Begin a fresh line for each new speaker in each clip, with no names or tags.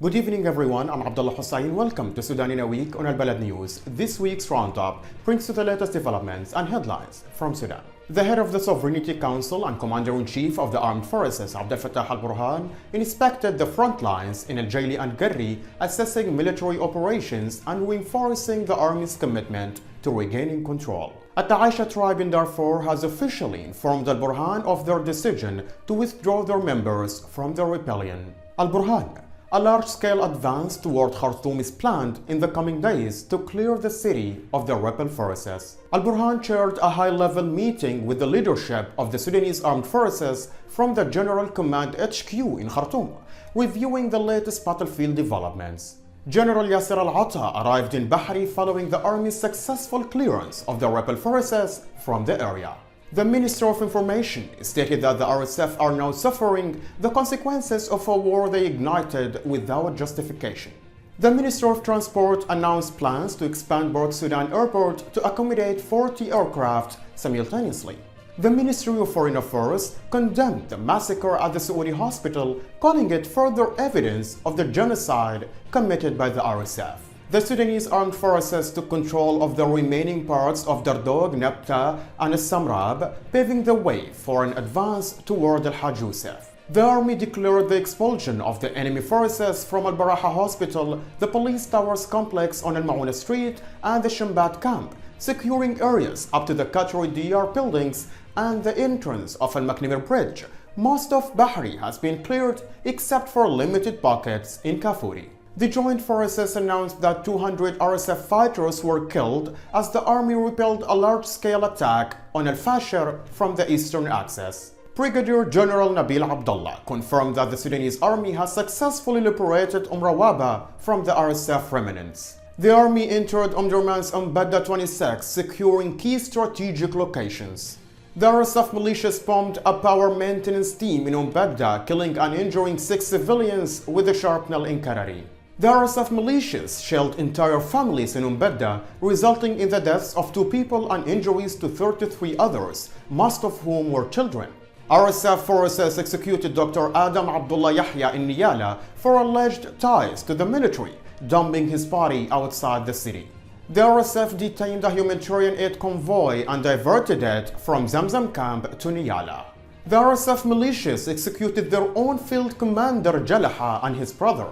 Good evening everyone, I'm Abdullah Hussain. Welcome to Sudan in a Week on Al-Balad News. This week's roundup brings you the latest developments and headlines from Sudan. The head of the Sovereignty Council and Commander-in-Chief of the Armed Forces, Abdel Fattah al-Burhan, inspected the front lines in Al-Jaili and Garri, assessing military operations and reinforcing the army's commitment to regaining control. At-Taisha tribe in Darfur has officially informed al-Burhan of their decision to withdraw their members from the rebellion. Al-Burhan: a large-scale advance toward Khartoum is planned in the coming days to clear the city of the rebel forces. Al-Burhan chaired a high-level meeting with the leadership of the Sudanese Armed Forces from the General Command HQ in Khartoum, reviewing the latest battlefield developments. General Yasser al-Atta arrived in Bahri following the army's successful clearance of the rebel forces from the area. The Minister of Information stated that the RSF are now suffering the consequences of a war they ignited without justification. The Minister of Transport announced plans to expand Port Sudan Airport to accommodate 40 aircraft simultaneously. The Ministry of Foreign Affairs condemned the massacre at the Saudi hospital, calling it further evidence of the genocide committed by the RSF. The Sudanese Armed Forces took control of the remaining parts of Dardog, Nebta, and السمراء, paving the way for an advance toward Al-Haj Youssef. The army declared the expulsion of the enemy forces from Al-Baraha Hospital, the police towers complex on Al-Mauna Street, and the Shambat camp, securing areas up to the Qatari DR buildings and the entrance of Al-Maknimir Bridge. Most of Bahri has been cleared except for limited pockets in Kafuri. The joint forces announced that 200 RSF fighters were killed as the army repelled a large-scale attack on Al-Fashir from the eastern axis. Brigadier General Nabil Abdullah confirmed that the Sudanese army has successfully liberated Rawaba from the RSF remnants. The army entered Omdurman's Mbadda 26, securing key strategic locations. The RSF militias bombed a power maintenance team in Mbadda, killing and injuring 6 civilians with a shrapnel in Karari. The RSF militias shelled entire families in Mbadda, resulting in the deaths of 2 people and injuries to 33 others, most of whom were children. RSF forces executed Dr. Adam Abdullah Yahya in Niyala for alleged ties to the military, dumping his body outside the city. The RSF detained a humanitarian aid convoy and diverted it from Zamzam camp to Niyala. The RSF militias executed their own field commander Jalaha and his brother.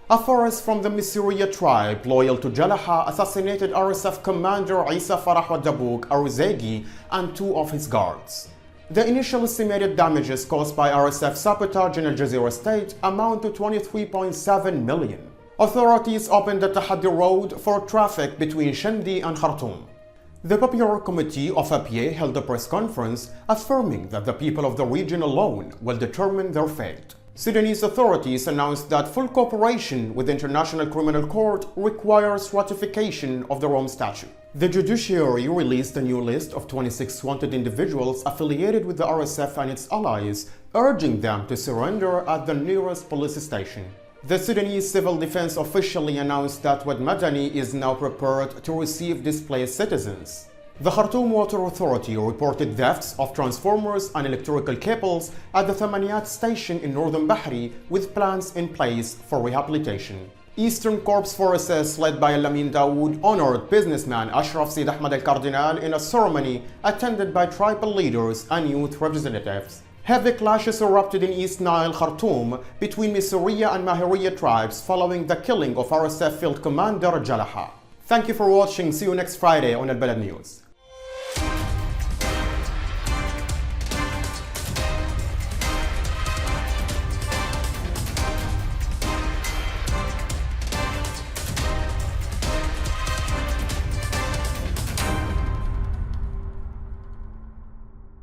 A force from the Missouriya tribe loyal to Jalaha assassinated RSF commander Isa Farah Wadabuk Aruzegi and 2 of his guards. The initial estimated damages caused by RSF sabotage in Al Jazeera state amount to 23.7 million. Authorities opened the Tahaddi Road for traffic between Shandi and Khartoum. The Popular Committee of APA held a press conference affirming that the people of the region alone will determine their fate. Sudanese authorities announced that full cooperation with the International Criminal Court requires ratification of the Rome Statute. The judiciary released a new list of 26 wanted individuals affiliated with the RSF and its allies, urging them to surrender at the nearest police station. The Sudanese Civil Defense officially announced that Wad Madani is now prepared to receive displaced citizens. The Khartoum Water Authority reported thefts of transformers and electrical cables at the Thamaniyat station in northern Bahri, with plans in place for rehabilitation. Eastern Corps forces led by Lamin Dawood honored businessman Ashraf Sid Ahmad al-Cardinal in a ceremony attended by tribal leaders and youth representatives. Heavy clashes erupted in East Nile, Khartoum, between Missouriya and Mahiriya tribes following the killing of RSF Field Commander Jalaha. Thank you for watching. See you next Friday on Al-Balad News.